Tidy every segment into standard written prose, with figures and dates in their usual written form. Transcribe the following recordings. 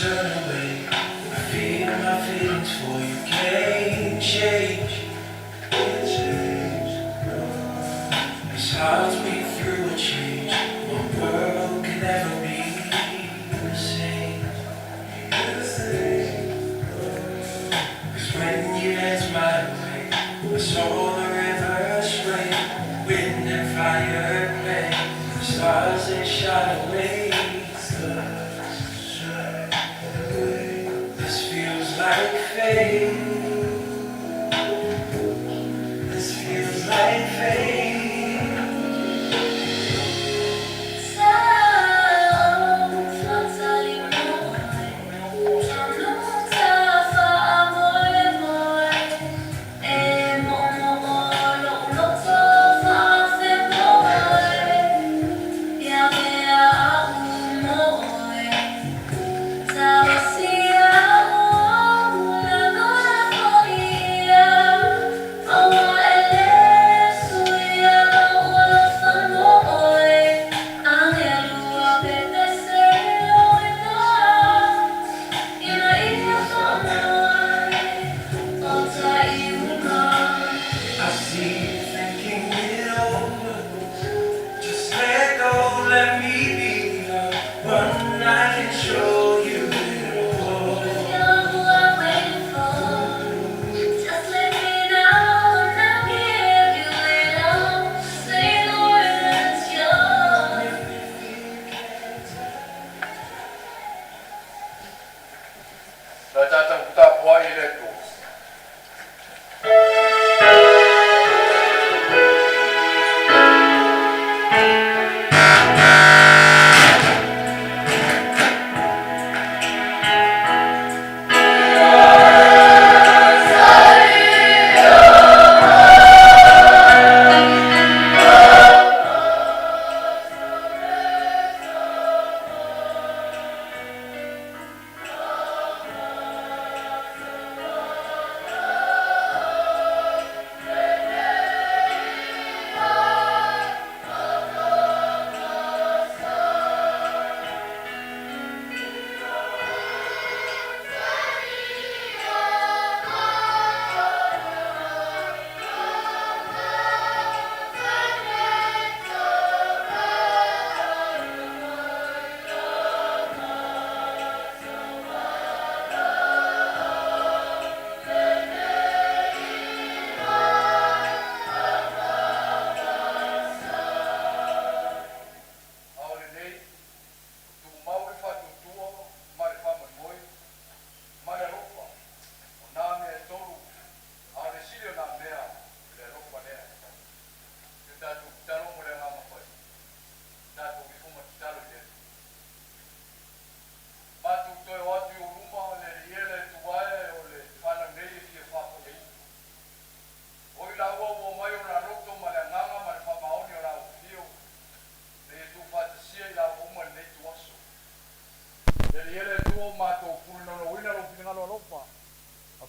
turn away. I feel my feelings for you can't change. These hearts beat through a change. My world can never be the same. Cause when you danced my way, I saw the river sway, wind and fire play, the stars they shine away. This feels like fate. This feels like fate.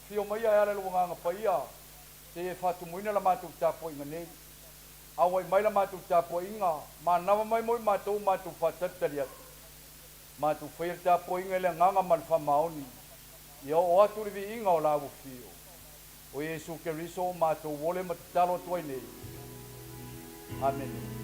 Fio mai ai ala luanga nga paia te fatu muina la matu tapo inga nei awai mai la matu tapo inga ma nama mai moi matu fatatalia matu fair tapo inga le nganga man famaoni ia o atu vi inga o lawu fio o Yesu Keriso matu wole matalo toi nei amen.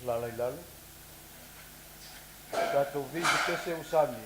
Lale tatou vi te se usami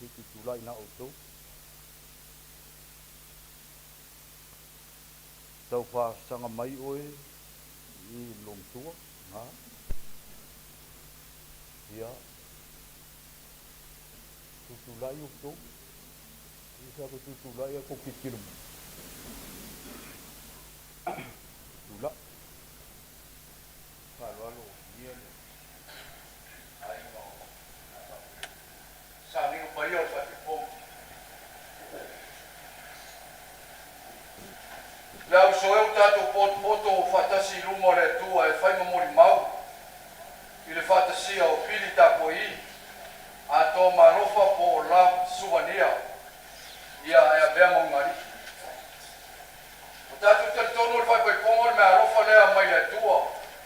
tiki tulai na utu. Tau wha sanga mai oe i long tua, ngā. Ia, tutulai utu. Isa ko tutulai ako kikirum. Tula. Kalwalo, ia le. Ai ngā. Sa ni ko bayo sa tipong. Lau soeu tato poto fatasi lumo le tua e fai mamori mau. I le fatasi au pili tapo i. A to marofa po la suwania. Ia e bea mau ngari. O tatu tatono le fai pai pongo le mea rofa lea mai le tua.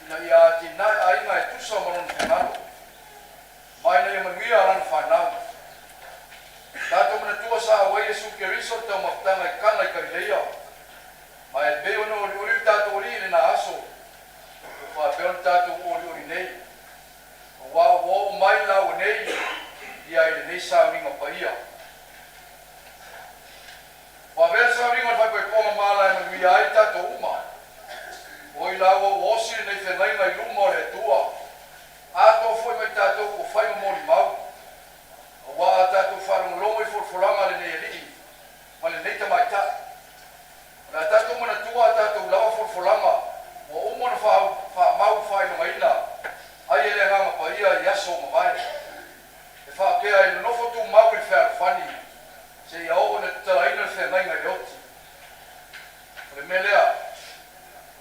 Ina ia tina ainga e tusa maron whanalo. Mai na ia mangia aran whanau. Tato mana tua sa awai e suke riso tau maftanga i kana i karileia. Mai e beo no uri tato uri le na aso. Wha beo tato uri nei. Wa mai la o nei. Ia i le nei sa uringa paia. Wa bea sa uringa fai pai ponga mala e manui ai tato uma. O i lawa wosi nei whenai ngai luma le tua. Ato foi mai tato o fai mori mau. Wa tato wharung longo i forfolanga le nei ali. Ma le nei tamai ta. Na tato mana tua tato lawa forfolanga. Wa umona wha mau whai no maina. Ai ele nganga paia i aso mawai. E wha kea i nofo tu mau i whea whani. Se ia o na taraina le whenai ngai leoti. Le melea.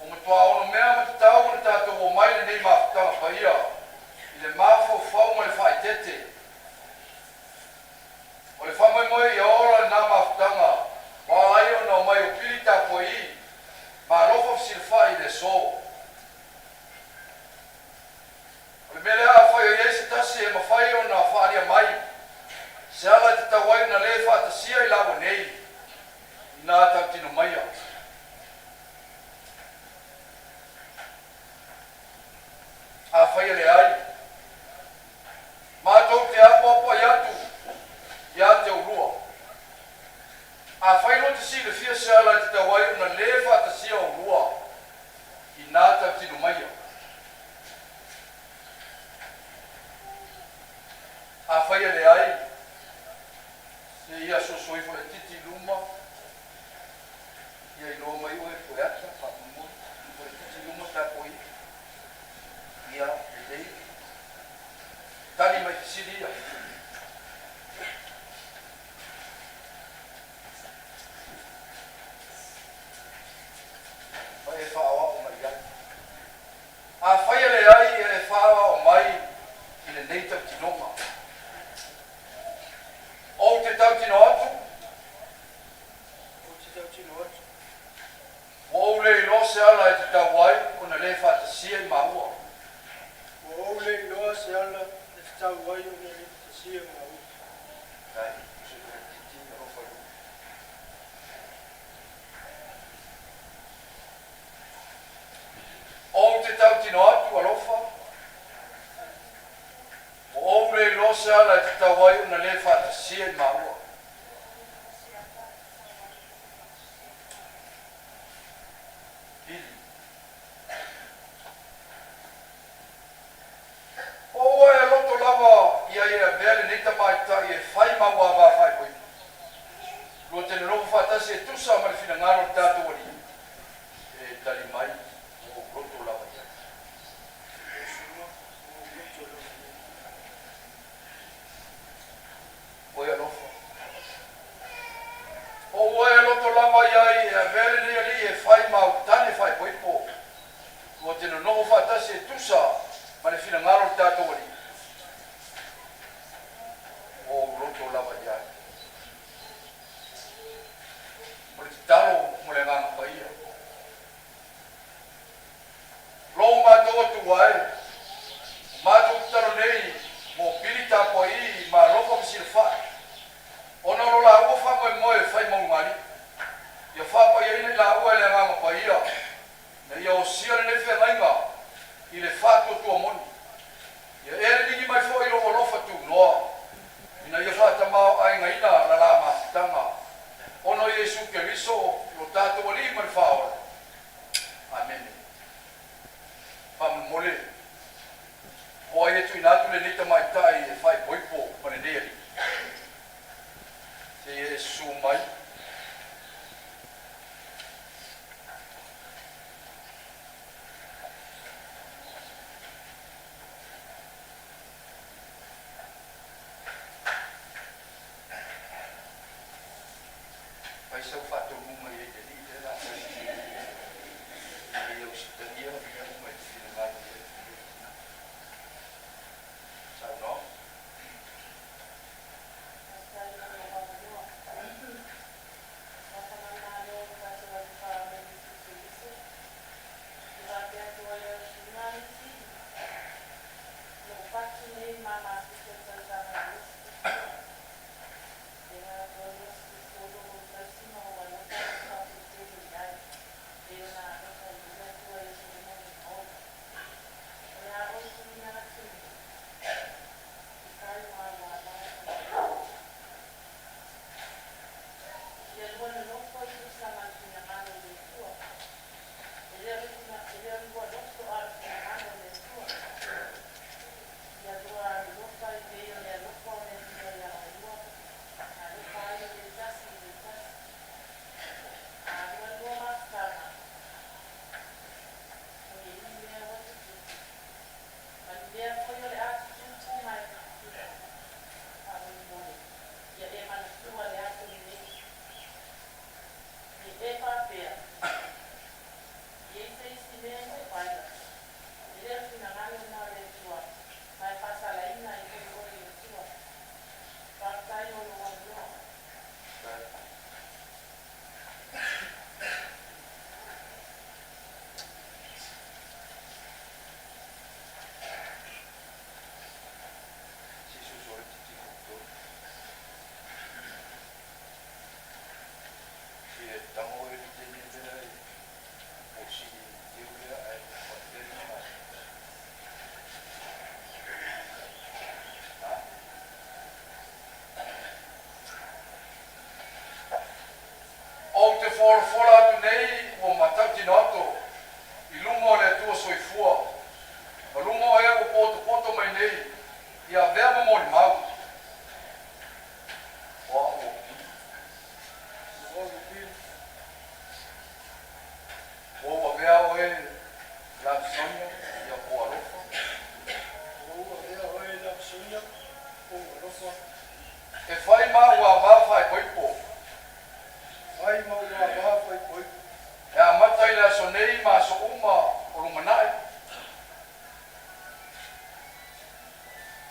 O matua ono mea matatau na tato o mai le nei mafutanga paia. I le mafo whau ma le whai tete. O le whamai moe i ora na mafutanga. Wa ai o na mai o pili tapo i. Ma rofo silfa i le so. O le mele a whai o iese tasi e mawhai o na whaaria mai. Se ala te tawai na le whaatasia i lawa nei. I nā tau tino maia. A whai le ai. Mātou te apopo i atu. I a te urua. A whai no te si le fia se ala te tawai o na le whaatasia o urua. I nā tau tino maia. A whai le ai. Se ia sosoi fo le titi luma. Ia i loa mai oe koe ata. Whakamua. Fo le titi luma tapo i. Ia e lei. Tani mai kisiri ia. Whai e whaawa o mai ai. A whai le ai e whaawa o mai i le neitau tinoma. O te tau tino atu. O te tau tino atu. O le ilo se ala e te tau wai, o na le whaatasia i maua. O le ilo se ala e te tau wai, o na le whaatasia i maua. Kai, se le titi na rofa lu. O te tau tino atu alofa. O le ilo se ala e te tau wai, o na le whaatasia i maua. O e loto lava ia e a vele nei tamai tai e whai maua wa whai poi. Lua tene rofu whaatasi e tusa ma le whina ngaro tātou wari. E tali mai o loto lava ia. O e alofa. O e loto lava ia e a vele nei ali e whai mau tane whai poi po. Lua tene rofu whaatasi e tusa ma le whina ngaro tātou wari. O roto lava ia. Mo le talo mo le nganga paia. Lou mātou atu wae. Mātou talo nei mo pili tāpua i ma loko msir whai. Ona ro la ua wha moe whai maungari. Ia whapa ia ina la ua le nganga paia. Na ia o sia le nefe mainga i le whato tua moni. Ia ere nini mai fo i lofa lofa tu noa. na ia whatamau ai ngaina la la masitanga. Ono Yesu Keriso, lo tātou ali man whaora. Amen. Pamole. O ai tu inatu le nita mai tai e whai poipo pane neari. Te Yesu mai. Vai ser o fator uma e ele é lá. E eu estaria vendo uma filha sabe não? Fora tu nei o matati noto I lumo le tua soifua ma lumo e o poto mai nei ia vea mo ni mau o vea o e la sonia ia po alofa e fai ma wa va fai poipo ai mau wa va fai poipo e a matai la sonei ma so uma o lumanai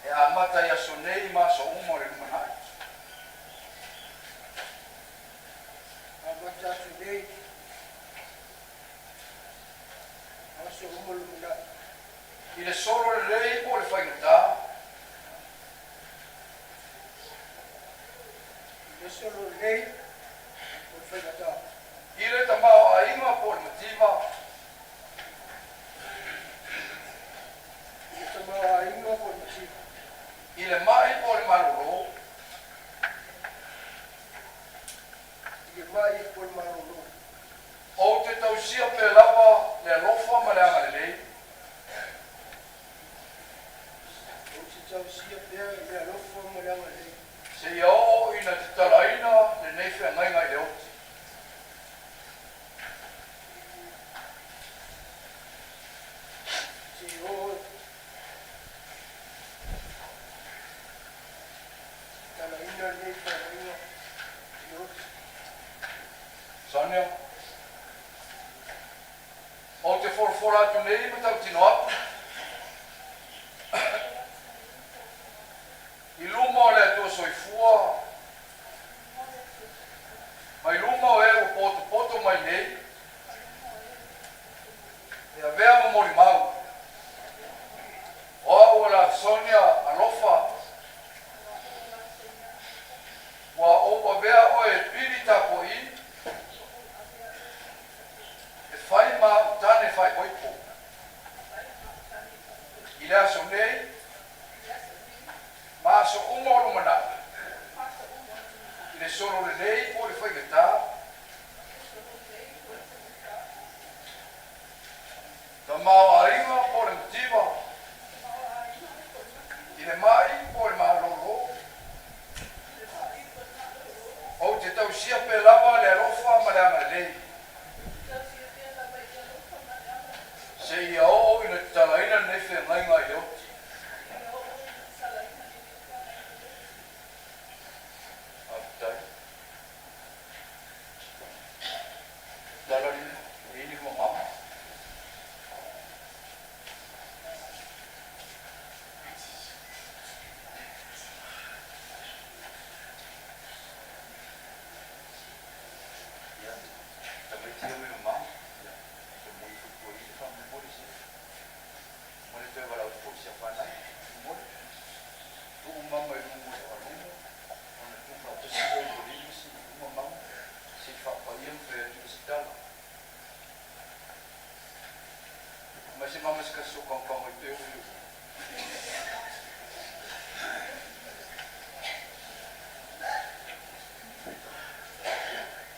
e a matai a sonei ma so uma o lumanai a matai sonei ma so uma o lumanai I le solo le rei po le fai ngata I le solo le rei po le fai ngata Ile tamao a inga po le mativa. Ile tamao a inga po le mativa. Ile mai po le maroro. Ile mai po le maroro. O te tausia pe lava le alofa ma le amalelei. O te tausia pe le alofa ma le amalelei. Se iao ina te taraina le neife ngai ngai le oti. Sonia o te forfora tu nei ma tau tino atu I luma o le tua soifua mai luma o e o poto mai nei e a vea ma mori mau o la Sonia alofa wa o vea o e piri tapo I fai ma tane fai poipo I le aso nei ma so umoro mana mau ainga po le motiva. I le mai po le malolo. O te tau sia pe lava le alofa ma le anga lei. Se ia o ina talaina nefe ngainga i oti. Atai. Dalari ini mo mama. Ya, tapi dia memang mau. Semua itu boleh kamu boleh sih. Boleh tu kalau tu siapa nak? Boleh. Tu mama itu boleh orang. Orang tu kalau tu siapa boleh sih. Mama sifat payung tu sedang. Masih mama sekasih kong itu.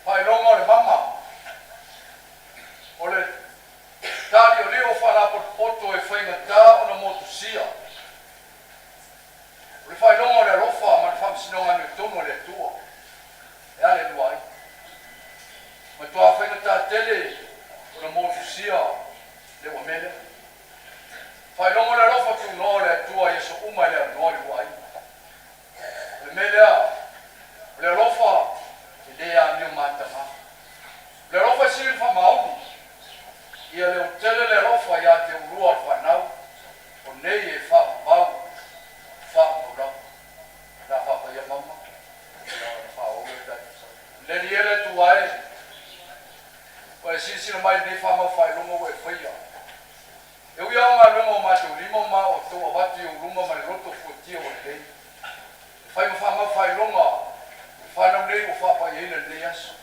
Pai longo le mama. Ole tari o leo whana poto e whainga tā o na motu sia. Ole whai longo le rofa ma le whamsinonga me tono le tua. E ale luai. Ma tua whainga tā tele o na motu sia le wa mele. Whai longo le rofa tu no le tua e so umai le no le wai. Le mele a le rofa le a niu matama. Le rofa siri wha mauni. Ia le utele le rofa ia te urua whanau. O nei e wha pau. Wha mura. Na wha pa ia mama. Na wha ome tai. Le ni ele tu ai. Wa e siri siri mai nei wha mau whai lungo e whaia. E ui au ngā lungo ma te urimo ma o tō awati o ruma ma le roto fuatia o nei. Whai ma wha mau whai lunga. Whanau nei o whapa i hina nei aso.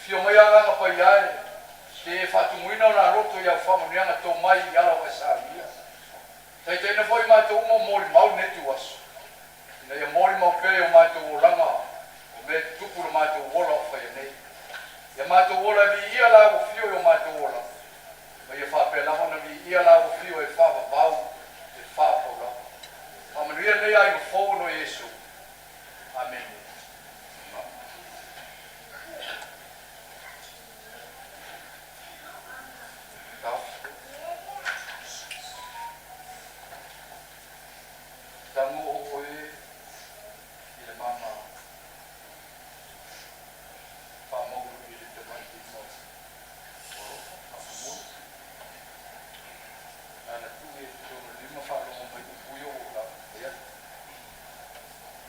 Fio mai anga pai ai. Te whatumuina o nā roto i au whamunianga tō mai i ala o e sāria. Tai teina whai mātou umo mōri mau netu aso. Ina ia mōri mau pere o mātou o ranga. O me tupura mātou wola o whai nei. Ia mātou wola vi ia la o fio o mātou wola. Ma ia whape laho na vi ia la o fio e whawa bau. E whapora. Amanuia nei ai o whono Yesu. Amen. Tango o koe i le mama whamogu i le tamati mo orofa, whamamu. Nana tu e tōna lima whalonga mai upuio o la ea.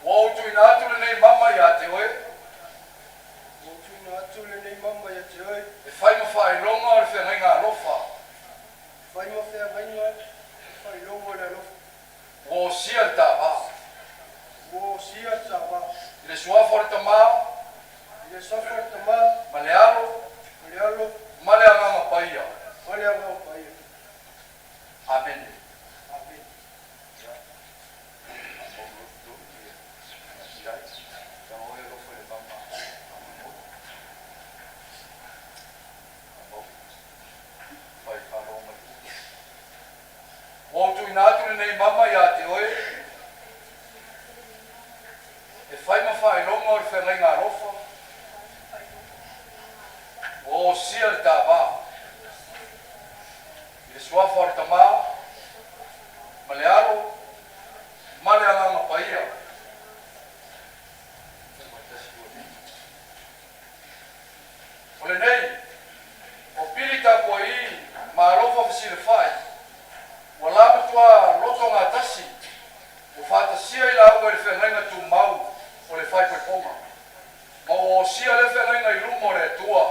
Wau tu ina atu le nei mama i a te oe. Wau tu ina atu le nei mama i a te oe. E whai ma whai longa o le whengai ngā lofa. Whai ma whea mainga, whai longa le alofa. Wo sia ta ba. Wo sia ta wa. I le sua forta ma. I le safar ta ma. Ma le alo. Ma le alo. Ma le anga paia. Ma le anga paia. Amen. Amen. Wau tu ina atu nei mama i a te oe. E whai ma whai longa o le whengai ngā rofa. O sia le tā wā. I le suafa o le tamā. Ma le aro. Ma le anganga paia. O le nei. O pili tā kua i. Ma rofa fisi le whai. Wa lama tua loto ngā tasi. O whātasia i la au e le whengainga tu mau o le whai koe poma. Ma o sia le whengainga i lumo le tua.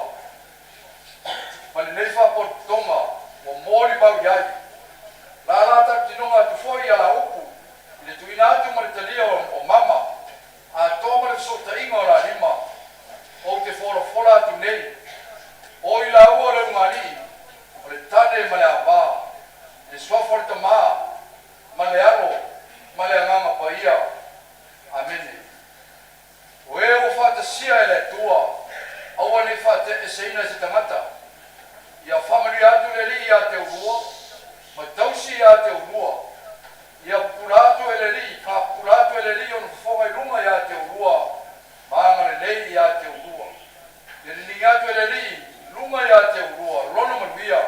Ma le nei whapotonga o mōri mau iai. La lata tinonga tu foi a la upu. I le tuina atu ma le talia o mama. A tōma le sota inga o la lima. O te whora atu nei. O i la ua le ngari. O le tane ma le awā. Le swafa le tamā, ma le alo, ma le anganga paia. Amene. O e o whātasia e le tua, aua nei whāte e seina se tangata. Ia whamari atu le li ia te urua, ma tausi ia te urua. Ia pulato e le li, ka pulato e le li onu fonga i lunga ia te urua, maanga le lei ia te urua. Ia le li atu e le li, lunga ia te urua, lono manuia,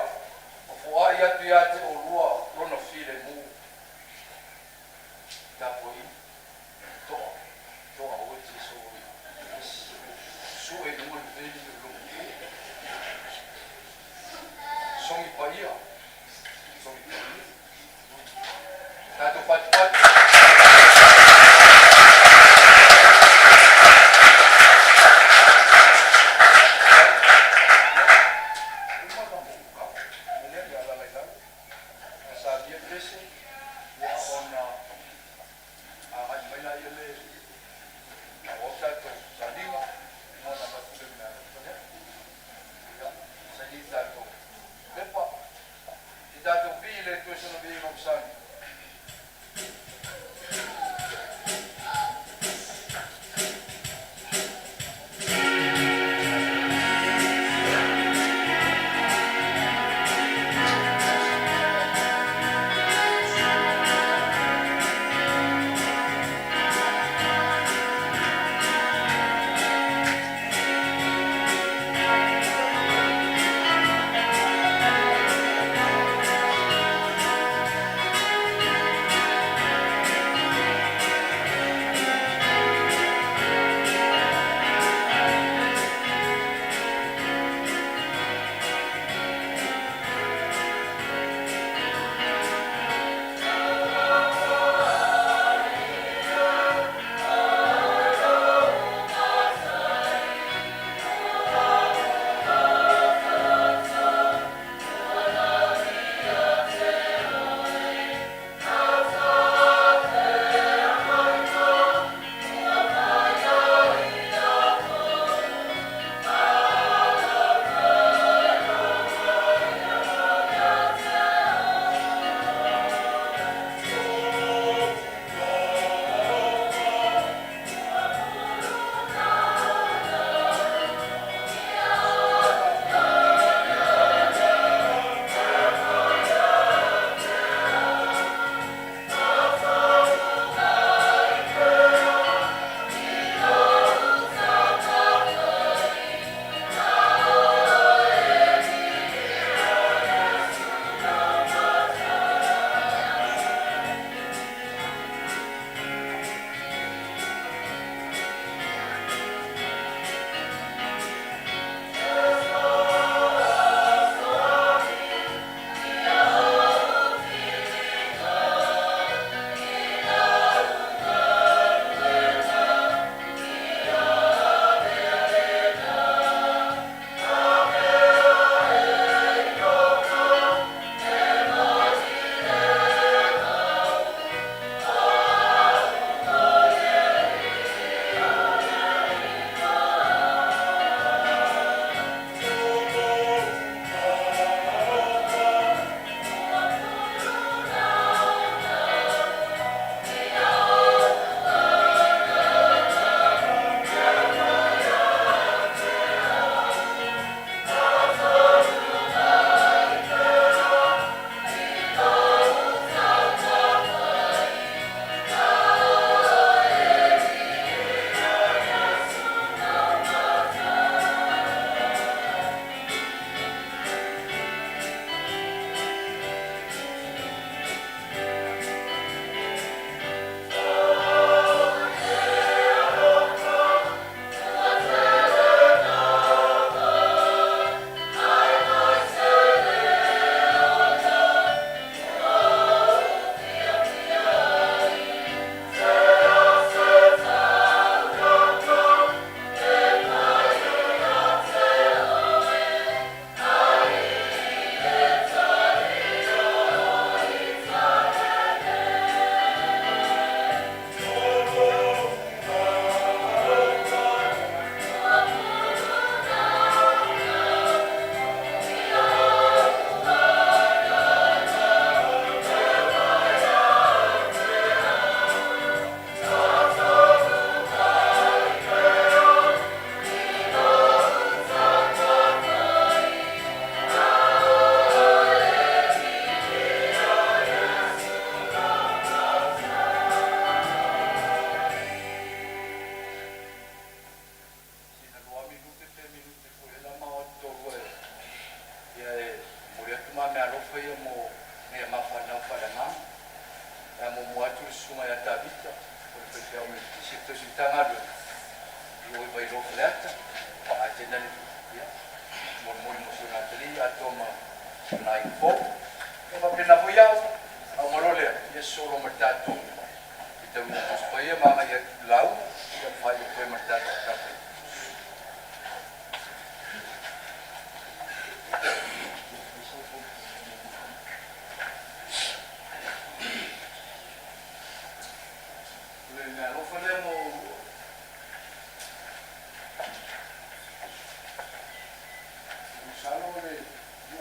o fua ia tu ia te urua, lono file mu. Tapo i, toa, toa o te so e lunga le lei le lunga. Songi pa ia, songi pa ia. Tato pati-pati.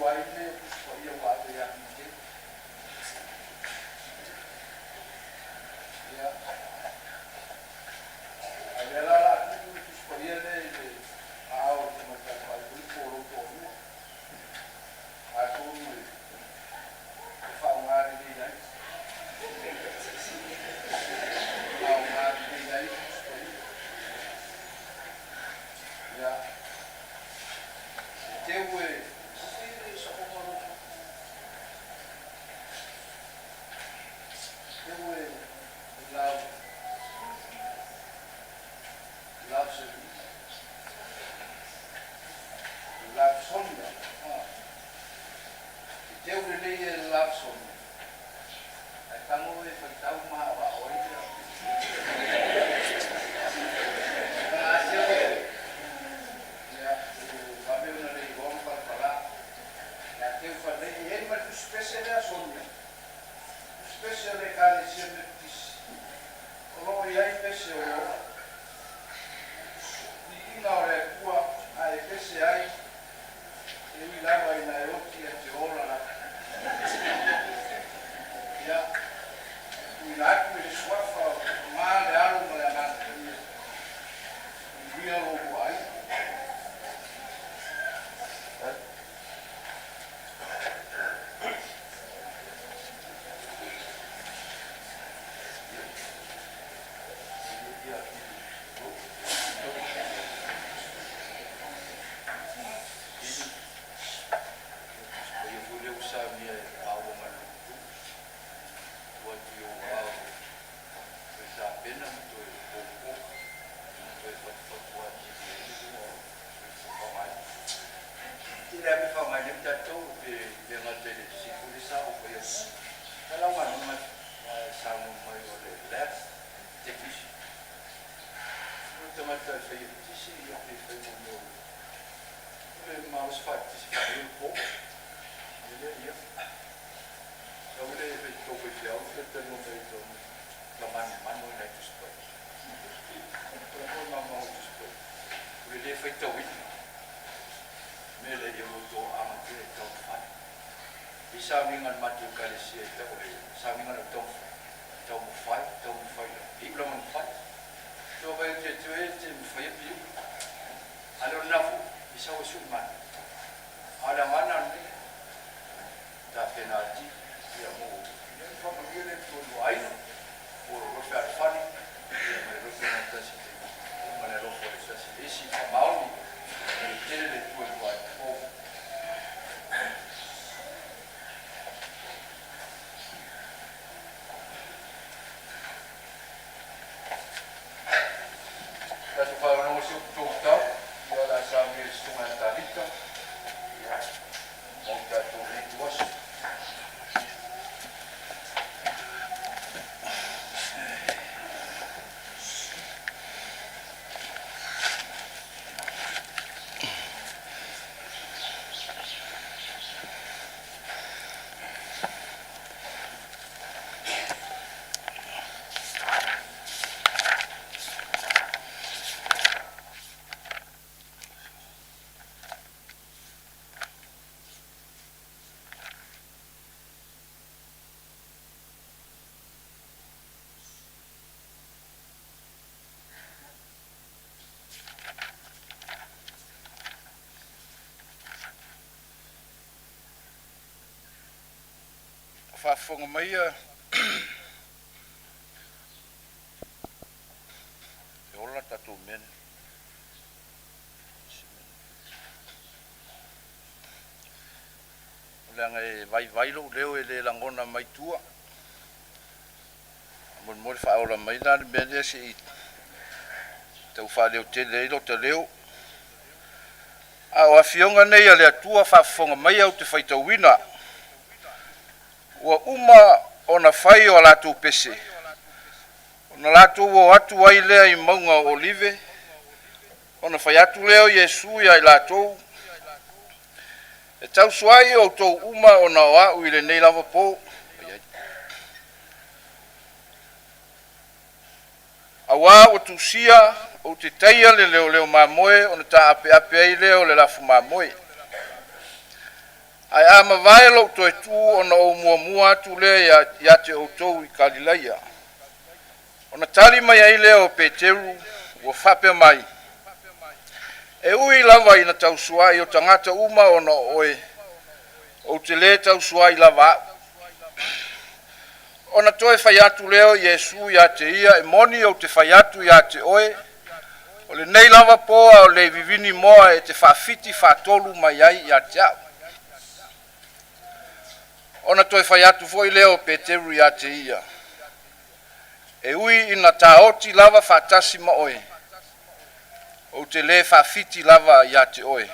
Guaile, Puskoia, Wate, Yakite. Ya. Avela la Puskoia le ao te mata pai poro poro. Aku fa ngari ni dai. Fa ngari ni dai. Ya. Tewe samingan matu kali sia ta o samingan tong tong fai di belum fai to ba te fai pi alo nafu bisa usuman ada mana ni ta penalti ya mo ni fa mo ni to ai o ro fa fani ya me ro fa ta si ma ne ro fa sa si si mauni ni tele de to ai o whafonga mai e ola tatu mene langa e vai lo leo e le langona mai tua mon mo fa ola mai na bene si tau fa leo te leo a o afionga nei ale tua whafonga mai au te whaita wina ua uma ona fai o latu pese ona latu o atu ai lea i maunga olive ona fai atu leo Yesu ia i latu e tau suai o tau uma ona o au i le nei lava po awa o tusia o te taia le leo mamoe ona ta ape ai leo le lafu mamoe Ai ama vai lo to tu ona o mua tu le ya te o to I Kalilaia. Ona tali mai ai leo Peteru o fape mai. E ui lava ina tau suai o tangata uma ona oe. O te le tau suai lava. Ona toe fai atu leo Yesu ya te ia e moni o te fai atu ya te oe. O le nei lava poa o le vivini moa e te whawhiti whatolu mai ai ya te au. Ona toi fai atu foi leo Peteru ya te ia. E ui ina taoti lava whatasi ma oe. O te le whawhiti lava ya te oe.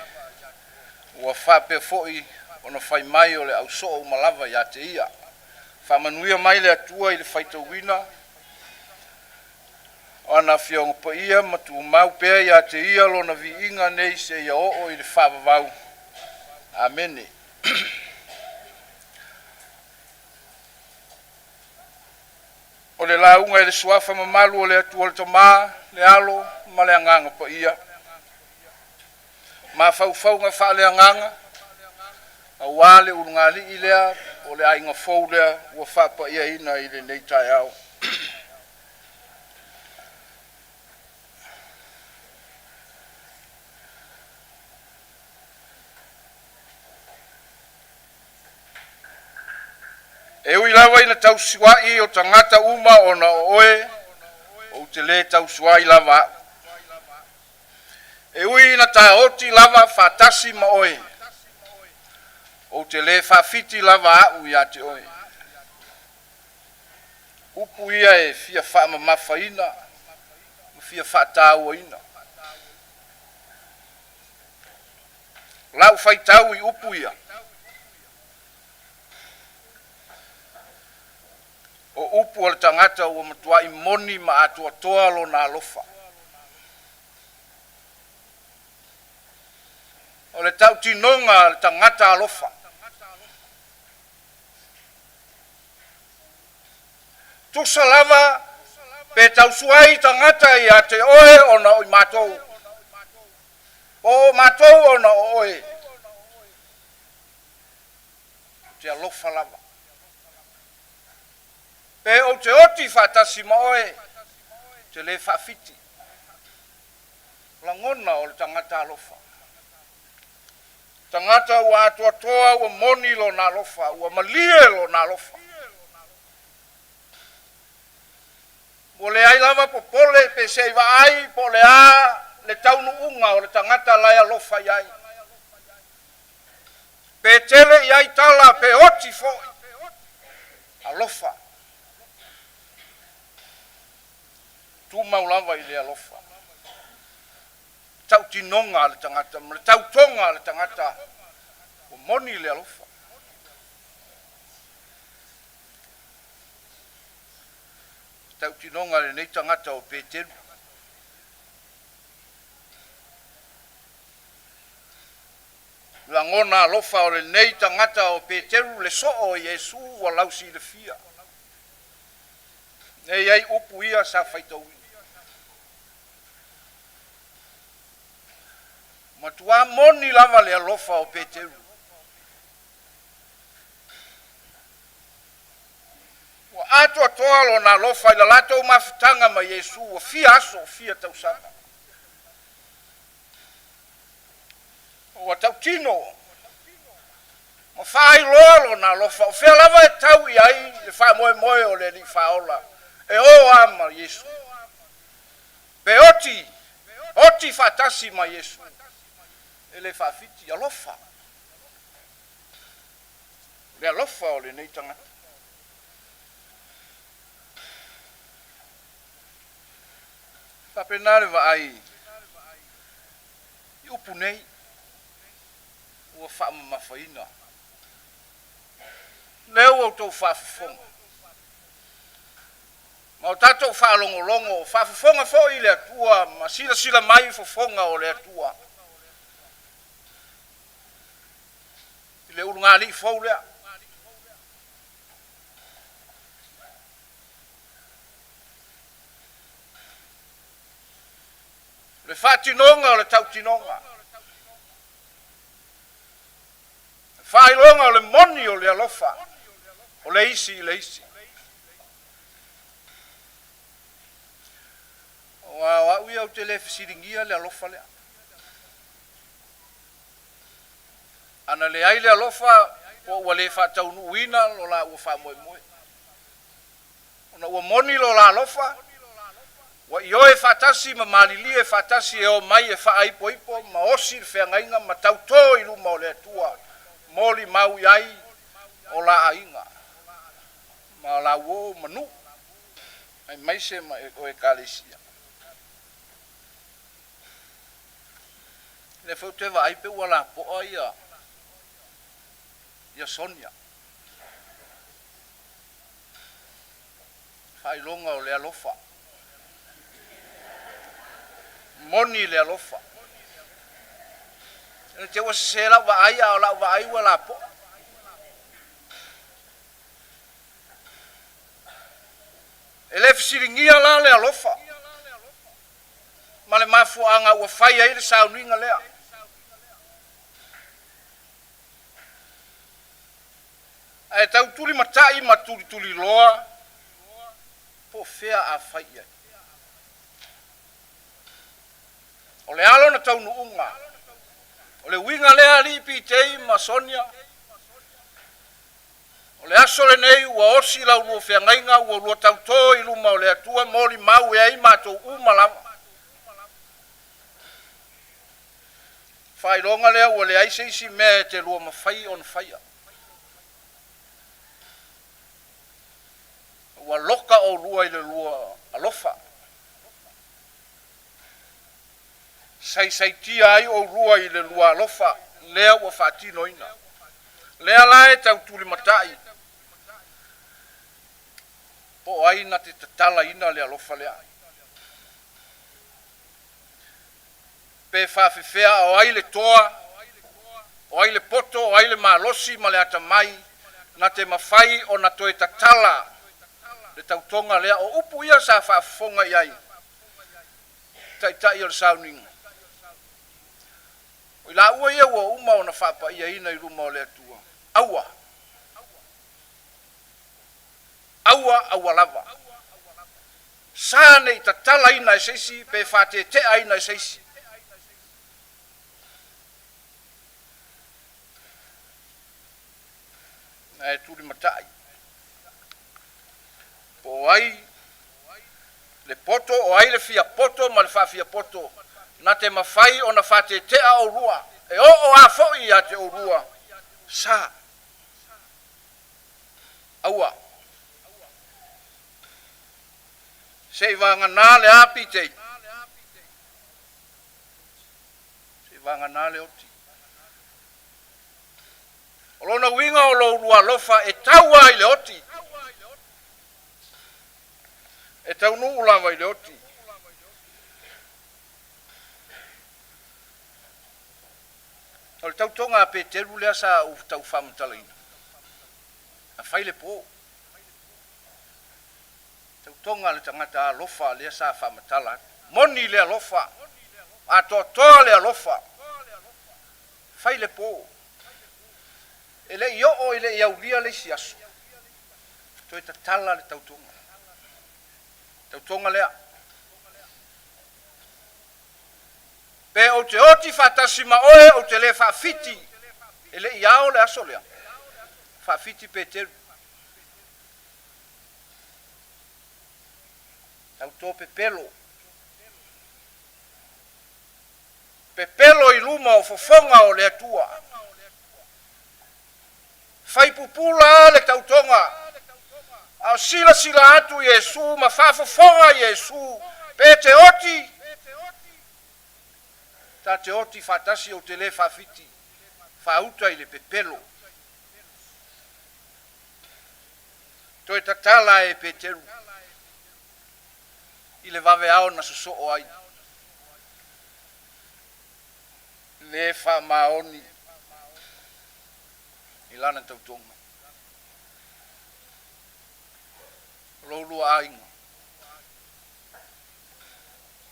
Ua whape foi ona fai mai o le au so o malava ya te ia. Whamanuia mai le atua I le whaitawina. Ona whiongo pa ia matu mau pēr ya te ia lona vi inga nei se ia o I le whavavau. Amene. O le launga I le suafa mamalu o le atua le tama, le alo, ma le anganga pa ia. Ma fau nga wha le anganga. A wale ungali I lea, o le ainga fau lea, ua wha pa ia ina I le nei tai au. E ui lawa ina tau siwai o tangata uma o na oe, o te le tau siwai lava. E ui ina taoti lava fatasi ma oe, o te le fafiti lava au ya te oe. Upu ia e fia wha mafaina, fia wha tāua ina. Lau fai tau I upu ia. O upu al tangata o matua I moni ma atua toa lo na alofa. O le tau tinonga al tangata alofa. Tusa lava pe tau suai tangata I a te oe o na oi matou. O matou o na oe. Te alofa lava. Pe o te oti whatasi ma oe, te le whawhiti. Langona o le tangata alofa. Tangata ua atua toa ua moni lo na alofa, ua malie lo na alofa. Mo le ai lava po pole pe seiva ai, po le a le taunu unga o le tangata lai alofa iai. Pe tele iai tala pe oti foi. Alofa. Tu maulava I le alofa. Tau tinonga le tangata, tau tonga le tangata. O moni le alofa. Tau tinonga le nei tangata o Peteru. Langona alofa o le nei tangata o Peteru le so o Yesu wa lausi le fia. Nei ai upu ia sa faitau. Matua moni lava le alofa o Peteru. Wa ato toa lo na alofa ila lato mafitanga ma Yesu wa fia aso fia tausanga. Wa tau tino. Ma fai lo na alofa o fia lava e tau I ai le fa moe moe o le li faola. E o ama Yesu. Pe oti fatasi ma Yesu. Ele fafiti alofa. Le alofa o le nei tangata. Fapenare va ai. Upu nei. Ua wha mafaina. Leo au tau whafafonga. Ma o tatou whaalongolongo, whafafonga fo I le atua, ma sila mai fofonga o le atua. I le urungali fo lea. Le whatinonga o le tautinonga. Whailonga o le moni o le alofa. O le isi, le isi. Wa ui au te le fisiringia le alofa lea. Ana le ai le alofa, wa le whataunu uina lo la ua wha moe. Ona ua moni lo la alofa, wa io e whatasi ma malili e whatasi e o mai e wha ipo ipo, ma osi le whengainga, ma tauto i luma o le atua, moli mau iai o la ainga. Ma la uo manu, ai maise ma o e kalesia. Le fau te wa aipe ua la poa ia Sonia. Whailonga o le alofa. Moni le alofa. Ene te wa se la wa aia o la wa ai wa la poa. Ele fisiringia la le alofa. Ma le mafuanga ua whai ai le sauninga lea. Ai tau tuli matai ma tuli loa po fea a whai ai. O le alo na tau nuunga. O le winga lea li pi tei ma Sonia. O le aso le nei ua osi lau lua fea ngainga ua lua tau to i luma o le atua moli mau e ai matou uma lama. Whailonga lea ua le aise isi mea te lua mawhai on whaia. Ua loka o lua i le lua alofa. Sai tia ai o lua i le lua alofa, lea ua whaatino ina. Lea lae tau tuli matai. Po ai na te tatala ina le alofa lea. Pe whawhiwhea o ai le toa, o ai le poto, o ai le malosi ma le atamai, na te mawhai o na toe tatala le tautonga lea o upu ia sa whaafonga iai. Tai o le sauninga. O la ua ia ua uma o na whapa ia ina i luma o le atua. Aua. Aua lava. Sane i tatala ina e seisi, pe whate te aina e seisi. E turi matai. Po ai le poto o ai le fia poto ma le fa fia poto na te mawhai o na whate te a o rua e o a foi a te o rua sa aua se vanga na le api te se vanga na le oti o lona winga o lo rua lofa e taua i le oti e tau nuu lava i le oti. O le tau tonga a Peteru lea sa u tau whamatala ina. A whaile po. Tau tonga le tangata a lofa lea sa whamatala. Moni lea lofa. A toa lea lofa. Whaile po. Ele i o ele i aulia le si aso. Toi ta tala le tau tonga. Tautonga lea. Pe o te oti whatasi ma oe o te le whawhiti. E le iao le aso lea. Whawhiti Peteru. Tauto pepelo. Pepelo i luma o fofonga o le atua. Whaipupula le tautonga. Au sila atu Yesu, ma whafofonga Yesu, pe te oti. Ta te oti whatasi o te le whawhiti, whauta i le pepelo. Toi tatala e Peteru, i le vave ao na soso o ai. Le wha maoni, i lana tautonga. Lolua ainga.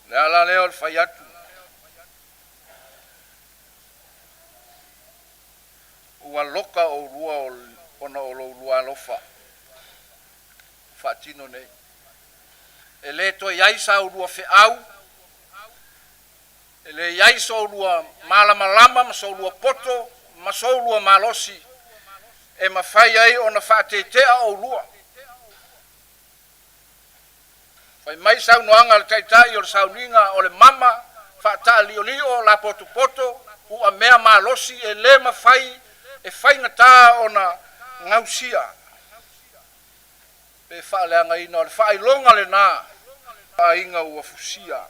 Le ala leo le whai atu. ua loka o rua ona o lo lua lofa fatino nei e le to yai sa o rua fe au e le yai so rua malama ma so rua poto ma so rua malosi e ma fai ai ona faatetea o rua fai mai sa no anga taitai o sauninga o le mama fata liolio la poto ua mea malosi e le ma fai e fai ngata ona ngausia pe fa le anga ina le fai longa le na ainga ua fusia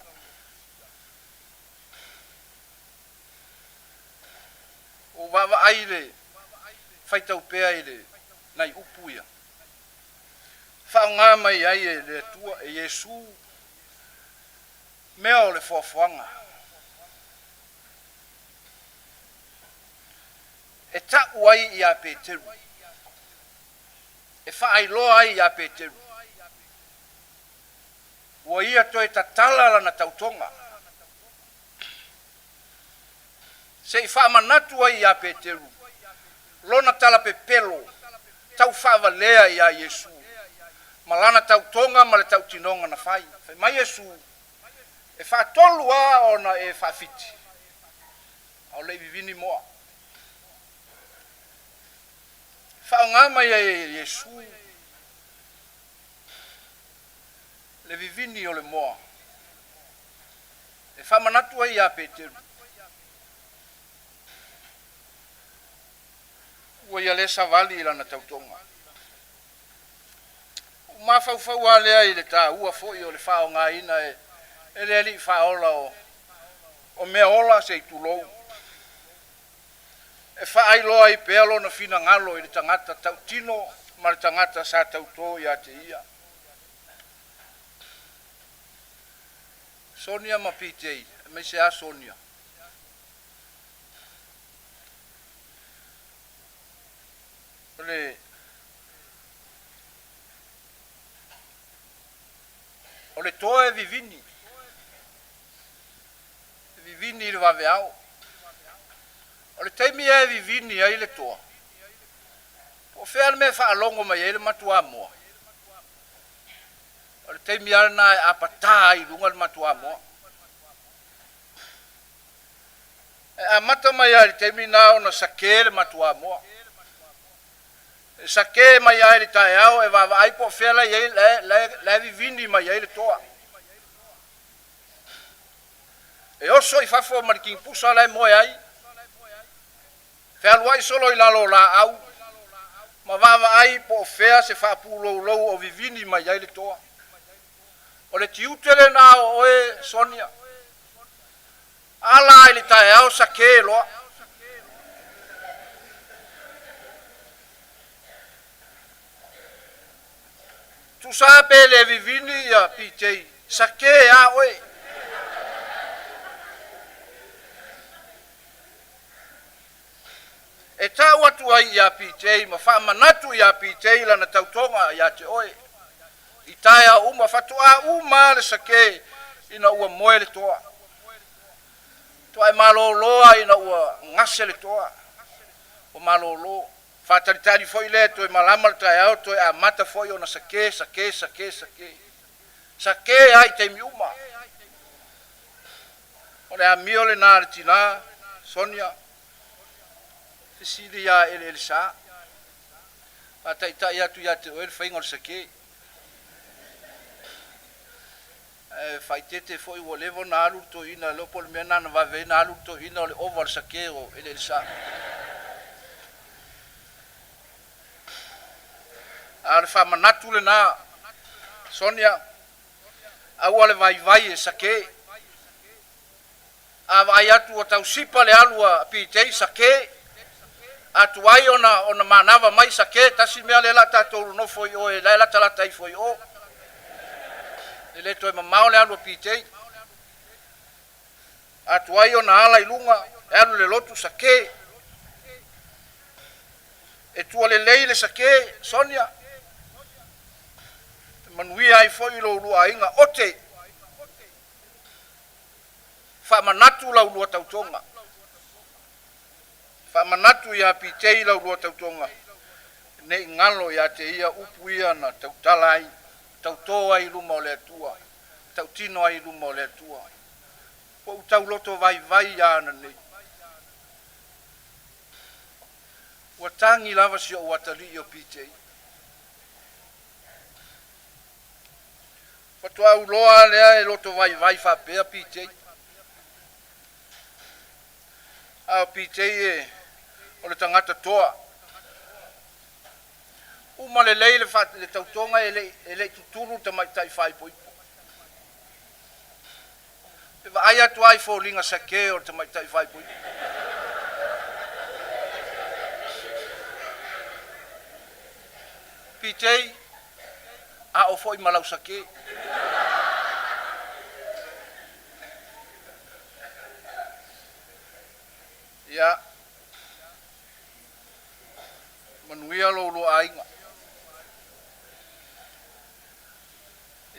o vava aile fai tau pea ile nai upuia fa nga mai ai le tua e Yesu mea o le foafoanga e ta uai ia Peteru e fa ai loa ai ia Peteru ua ia toe tatala lana tautonga se i fa manatu ai ia Peteru lona tala pepelo tau fa valea ia Yesu malana tautonga ma le tautinonga na fai mai Yesu e fa tolu a ona e fa fiti au le vivini moa fa ngama ia Yesu le vivini o le moa e fa manatu ai ia Peteru ua ia le savali lana tautonga ma fau ale ai le ta ua foi o le fao nga ina e le ali faola o mea ola se tulou e fa ai loa i pelo na fina ngalo i le tangata tautino ma le tangata sa tauto ia te ia Sonia ma PJ me se a Sonia ole toe vivini le vaveao ole teimi e vivini ai le toa o fea me fa alongo mai ele matua mo ole teimi ana apata i lunga le matua mo e amata mai ai teimi na ona sakele matua mo sake mai ai le taeao e va ai po fela ye le vivini mai ai le toa e oso i fafo ma king pusa le mo ai fe alwai solo i lalo la au ma va ai po fea se fa pulo lo o vivini mai ai le toa o le tiutele na o e Sonia ala i le taeao sake lo tu sabe le vivini ya PJ sake a oi e ta watu ai ya PJ ma fa manatu ya PJ la na tautonga ya te oi itaya uma fatua uma le sake ina ua moele toa toa maloloa ina ua ngase le toa o malolo fatalitali foi le to malama tai auto a mata foi ona sake ai te miuma ona miole na tina Sonia fisilia elsa ataita ya tu ya te o foi ngol sake faitete foi o levo na alu to ina lo pol mena na va ve na alu to ina le over sake o elsa ar fa manatu le na Sonia au ale vai sake a vai atu o tau sipa le alua PJ sake atu ai ona manava mai sake tasi mea le lata tolu no foi o e la lata lata i foi o le to mamao le alua PJ atu ai ona ala ilunga e alu le lotu sake e tu le leile sake Sonia manuia ai foi lo lua inga ote fa manatu la lua tautonga manatu ia pitei lau rua tautonga. Nei ngalo ia te ia upu ia na tautala ai, tautoa ai luma o le atua, tautino ai luma o le atua. Po utau loto vai ia na nei. Ua tangi lava si o watali o pitei. Patua uloa lea e loto vai whapea pitei. A pitei e o le tangata toa. Uma le leile le tautonga e le tuturu ta mai tai whai poipo. E wa ai atu ai fo linga sake o ta mai tai whai poipo. Pitei a o foi malau sake. Ya. Manuia lo ainga.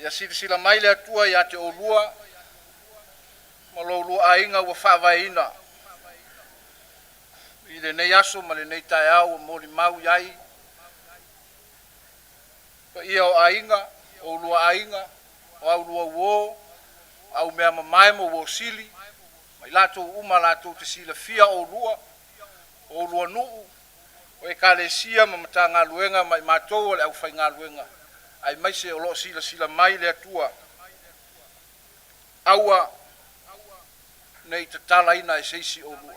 Ya sila mai le atua ya te olua. Ma lo ainga ua whaavaina. I le nei aso ma le nei tai au mo li mau iai. Pa ia o ainga, o lua ainga, o au lua uo, au mea mamae mo uo sili. Mai lato uma lato te sila fia o lua nuu. O e kalesia ma mata ngā luenga mai mātou le au whai ngā luenga. Ai mai se o lo sila mai le atua. Aua nei te tala ina e seisi o lua.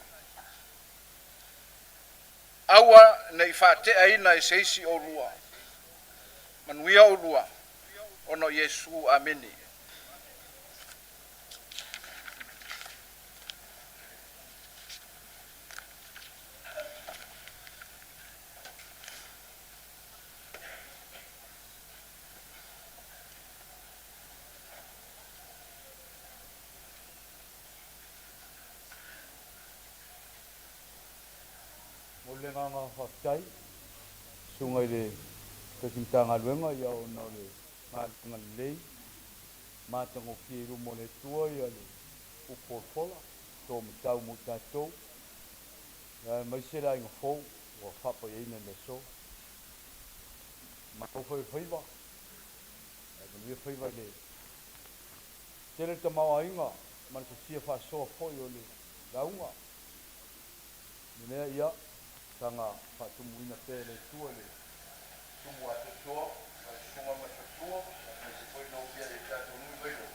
Aua nei whaatea ina e seisi o lua. Manuia o lua. Ono Yesu, ameni. Le nganga whaktai, sungai le kasimtanga luenga ia o na le mātanga lei, mātango ki rumo le tua ia le uporfola, tō mitau mo tātou, mai sera inga fōu, o whapa ina le so, ma tō whaiwa, ka whaiwa le, tere ta mawa inga, mana sa sia whasoa fōi o le raunga, minea ia, tanga whatumuina pēle tua le tumu a te toa, mai sunga ma te tua, mai se koe nau pia le tātou nui wairo.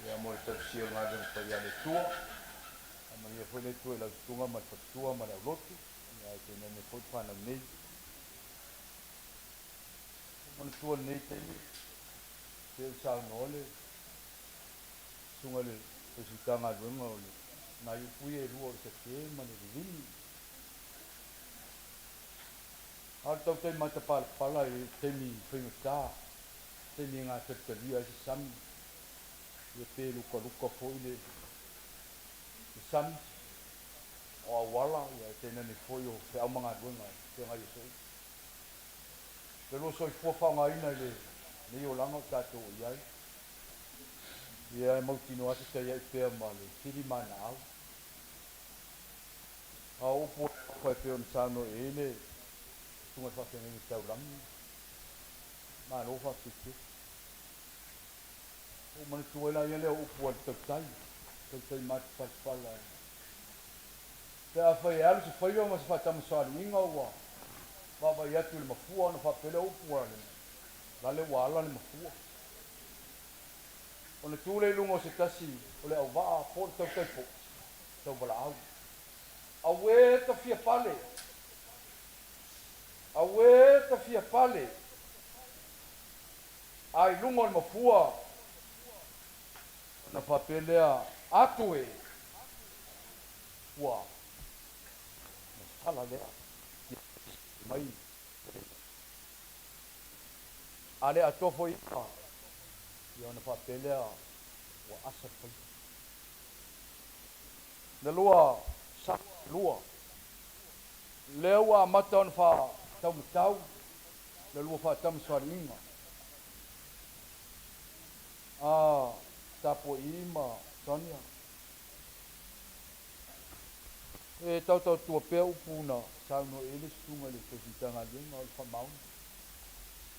Ia mo le tausia ngā renga pa ia le tua, a mani e koe le tua e lau tunga ma te tua ma le aulotu, ia te nene koe whanau nei. Mana tua nei teimi, te usau ngole, sunga le pesitanga renga o le, nā iupui e rua o te te ma le rini. Ar tau te mata pala e temi whaingata, temi ngā tataria e se sami, e pē luka fōi le sami, o awala, ia e tēnane fōi o te aumanga ruenga, te ngai e soi. Te lo soi fuawhanga ina le nei o langa o tātou o iai, ia e mautino ate te iai pēr ma le tiri mana au. A opo koe pēr on sāno e le, tunga whakene tau rangi. Mā lo whakike. O mani tuela ia leo upu al tautai. Tautai mati whakipala. Te a whai alu se whaiwa ma se whatama sāri inga ua. Wawa i atu le mafua na whapele upu ale. Lale wala le mafua. O ne tūle lungo se tasi o le au waa pōr tautai po. Tau wala au. Awe ta fia pale. Awe ta fia pale. Ai lungo le mafua. Na papelea atu e. Ua. Na sala lea. Mai. Ale atofo ika. Ia na papelea. Ua asa pai. Na lua. Sa lua. Leo a mata on fa tau matau. Le lua fa tam swari inga. Tapo ima Sonia. e tau tua pea upuna sauno ele sunga le tanga lenga o fa mauni.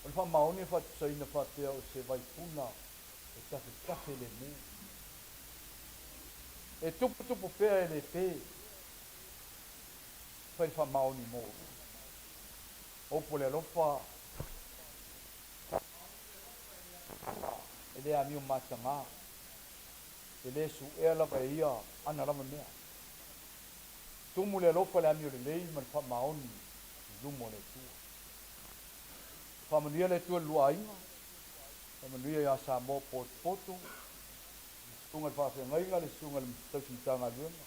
O fa mauni fa tsaina fa pea o se vai puna e tafe le me. E tupu pea e le pe fa fa mauni mo. O pole lofa ele ami o matanga ele su e la ia ana la mea. Tumu le lofa le ami o le lei man fa mauni zumo le tua. Fa mania le tua luainga. Fa mania ya sa mo poto. Sunga fa fe ngai le sunga le tanga luenga.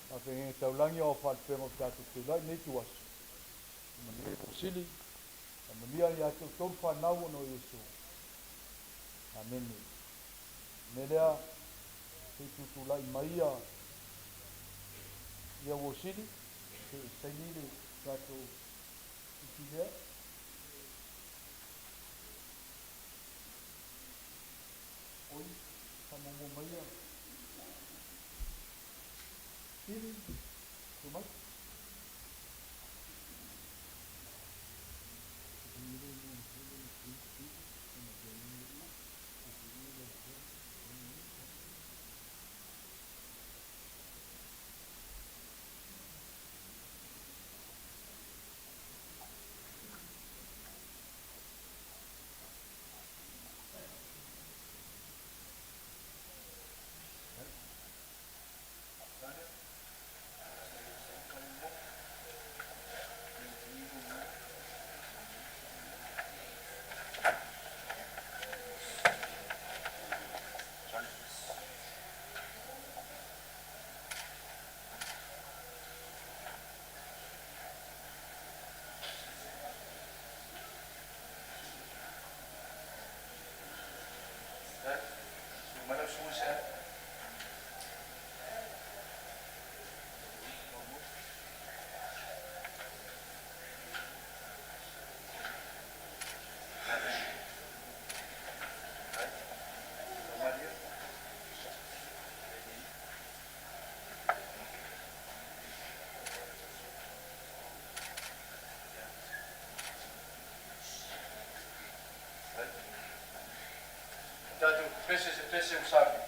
Fa fe taulangi o fa pe mo tatu te lai nei tua. Mania ko sili. Fa mania ya tu fa nau no Yesu. Amen. Melea te tutulai maia ia wo sili te sainile tato itilea oi tamongo maia sili tumai Tatu pese usabi.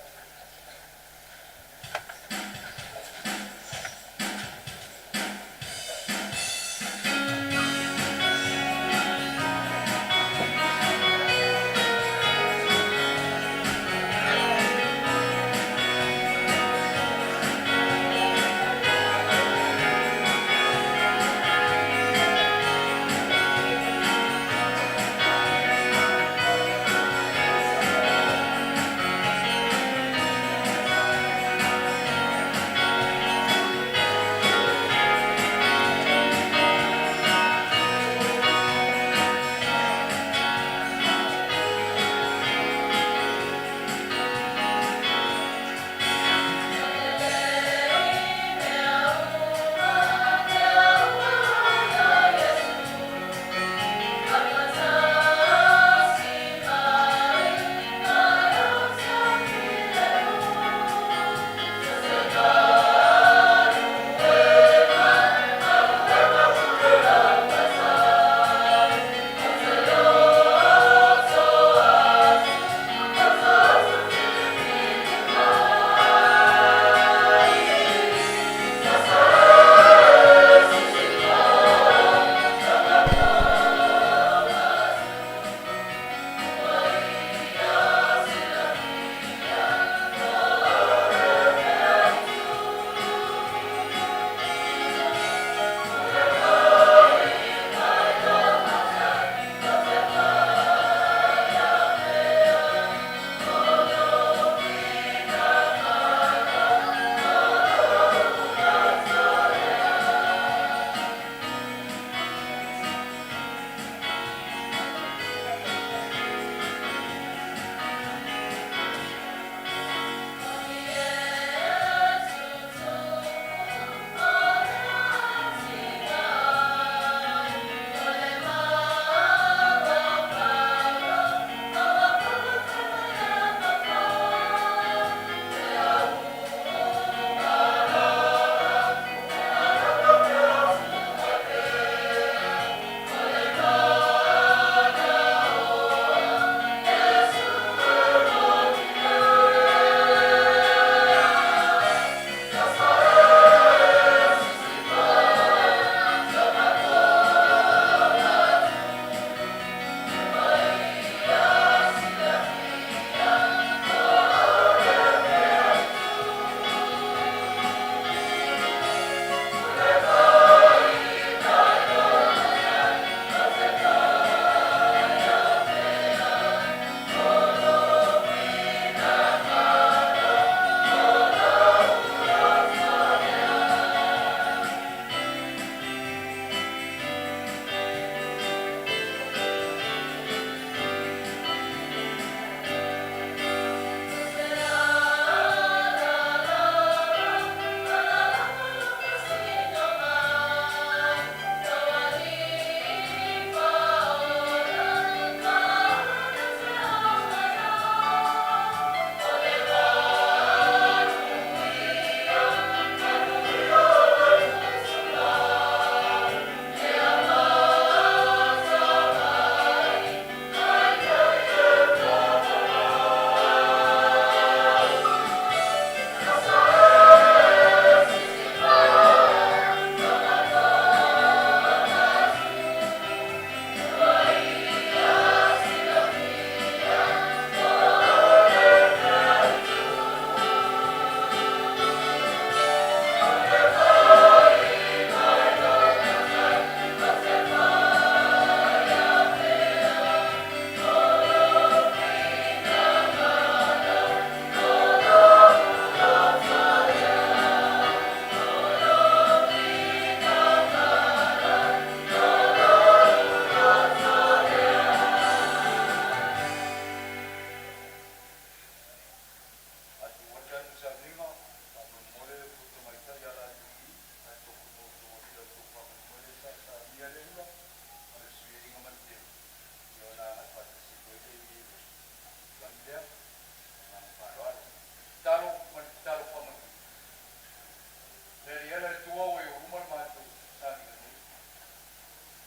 ele tua o eu uma mato sabe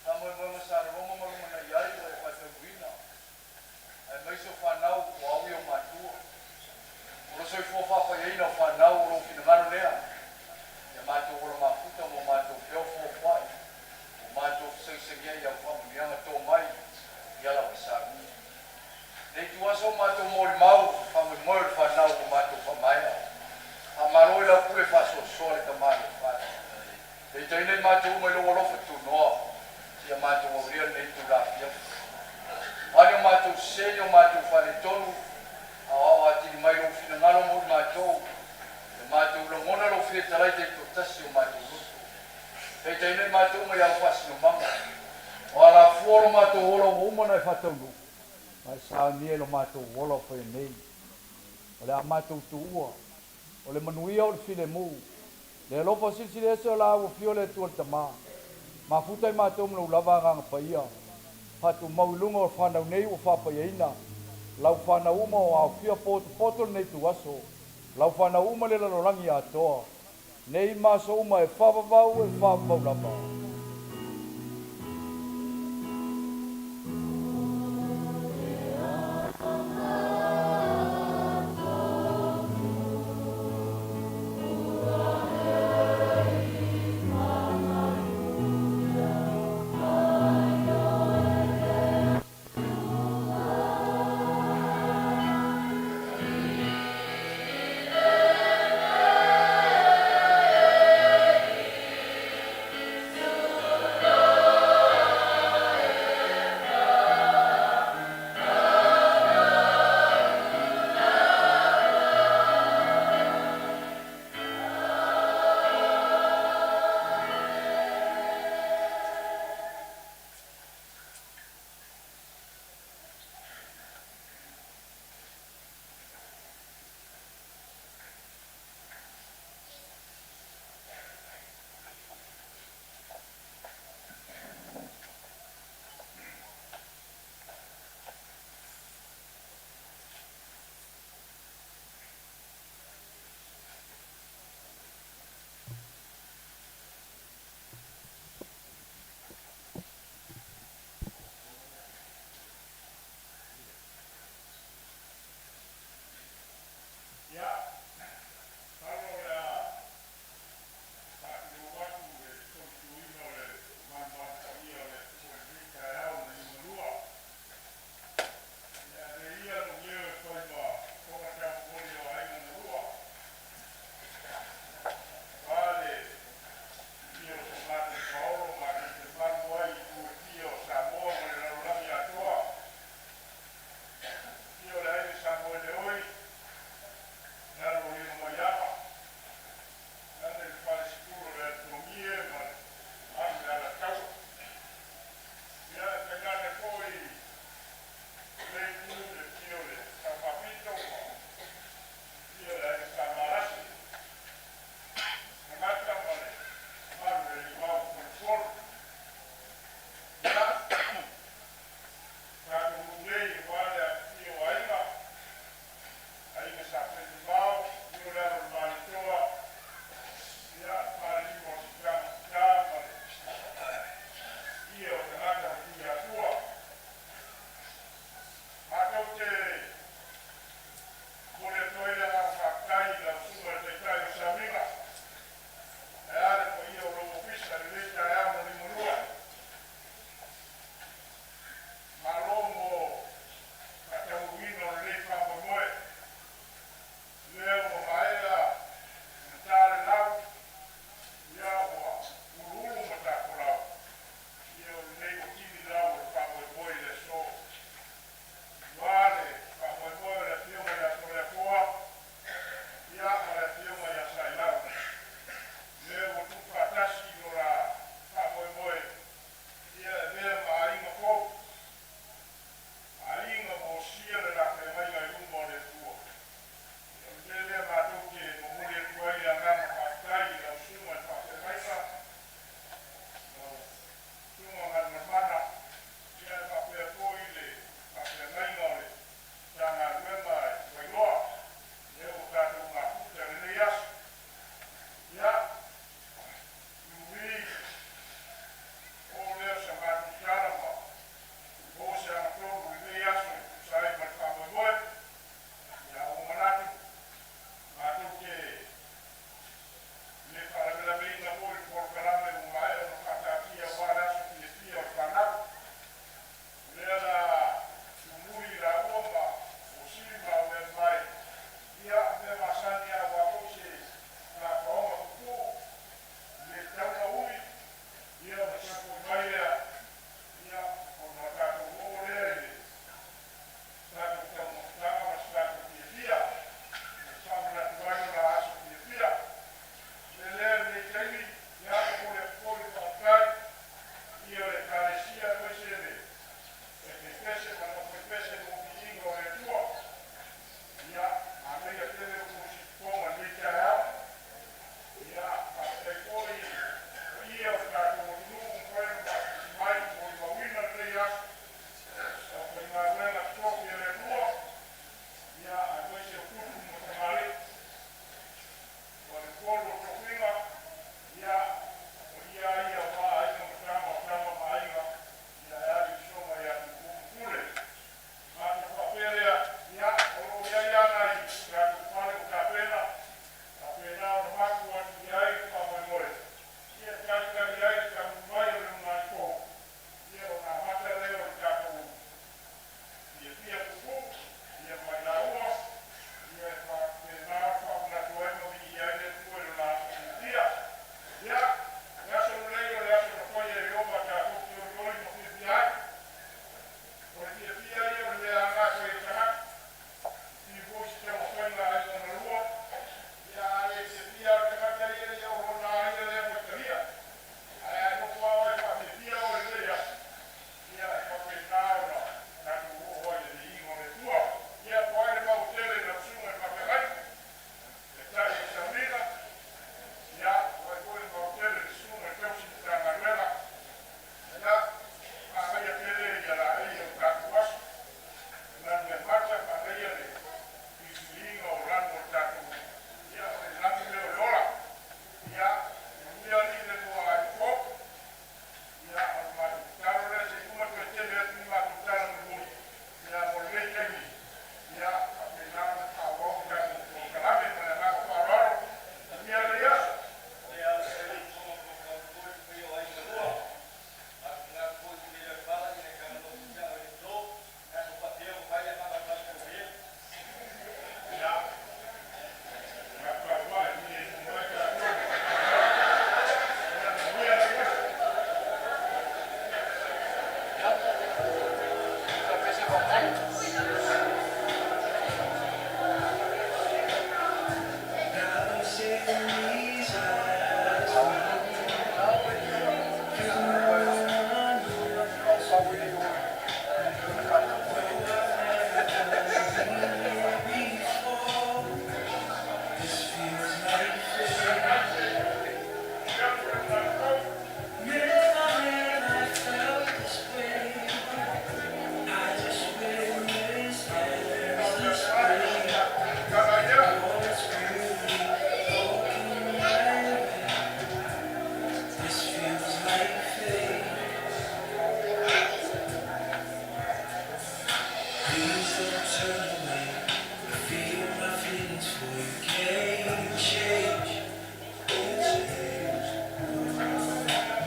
tamo vamos a Roma uma na yai o fata buina ai mais o fanau o au eu mato o soi fofa pa yai no fanau o que não lea ya mato o mafuta o mato peo fofa o mato sei sei ya famo ya to mai ya la sabe nei tua so mato mo mau famo mo fanau o mato fa mai a maroi la pule faso sole ka mai fa e tai nei mato mo lo lo fatu no ia mato o ria nei tu la ia ani mato se yo mato fa le tonu a ti mai lo fina ngalo mo mato e mato lo mona lo fie tarai te to tasi o mato e tai nei mato mo ia fasi no mama o la fuoro mato olo mo mo na fatu no mai sa ni lo mato olo fa nei o le mato tu ua o le manuia o le filemu le lopo silsile ese o la ua fio le tua tama ma futa i matou mlau lava nganga paia fatu maulunga o whanau nei o whapaieina lau whanau uma o au fia poto nei tu aso lau whanau uma le lalorangi atoa nei maso uma e whawawau lava Thank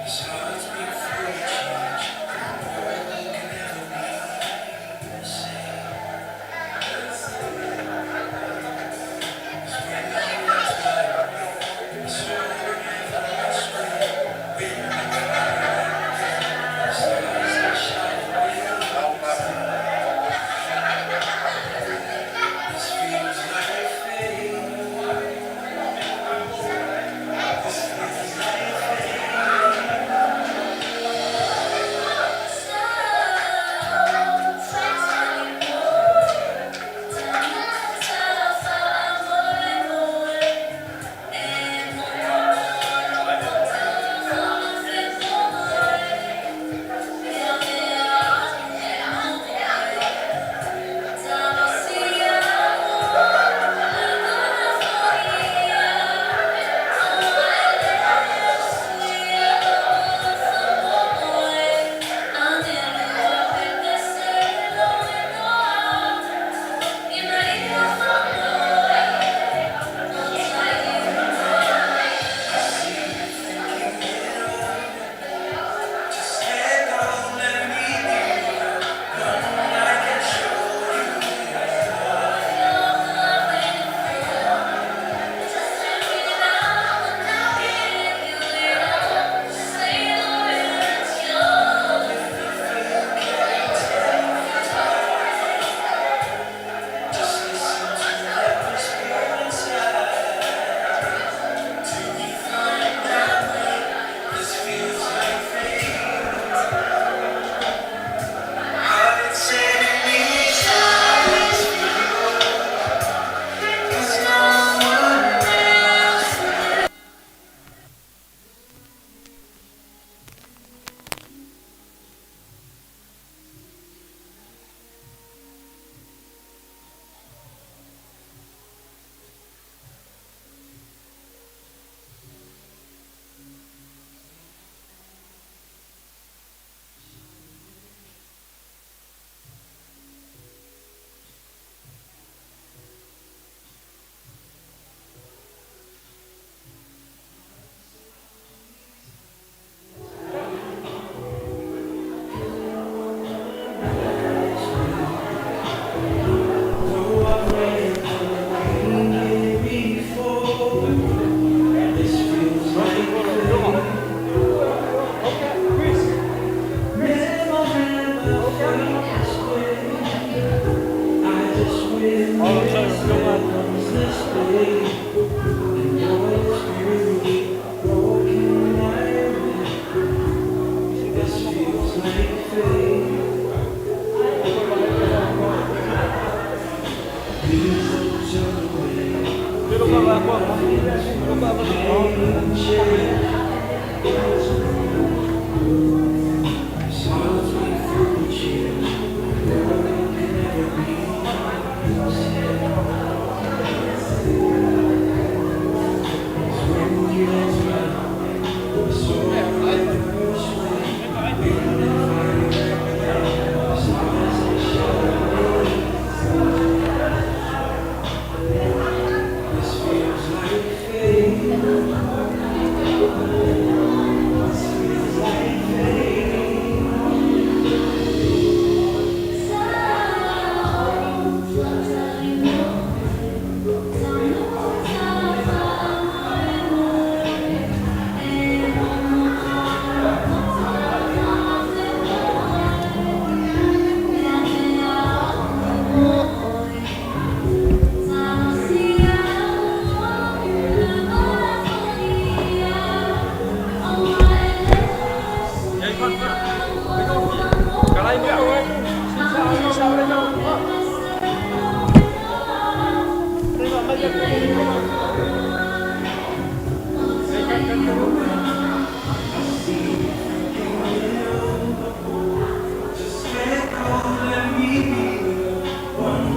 His heart's been full of change. The world can never be the same. Thank you.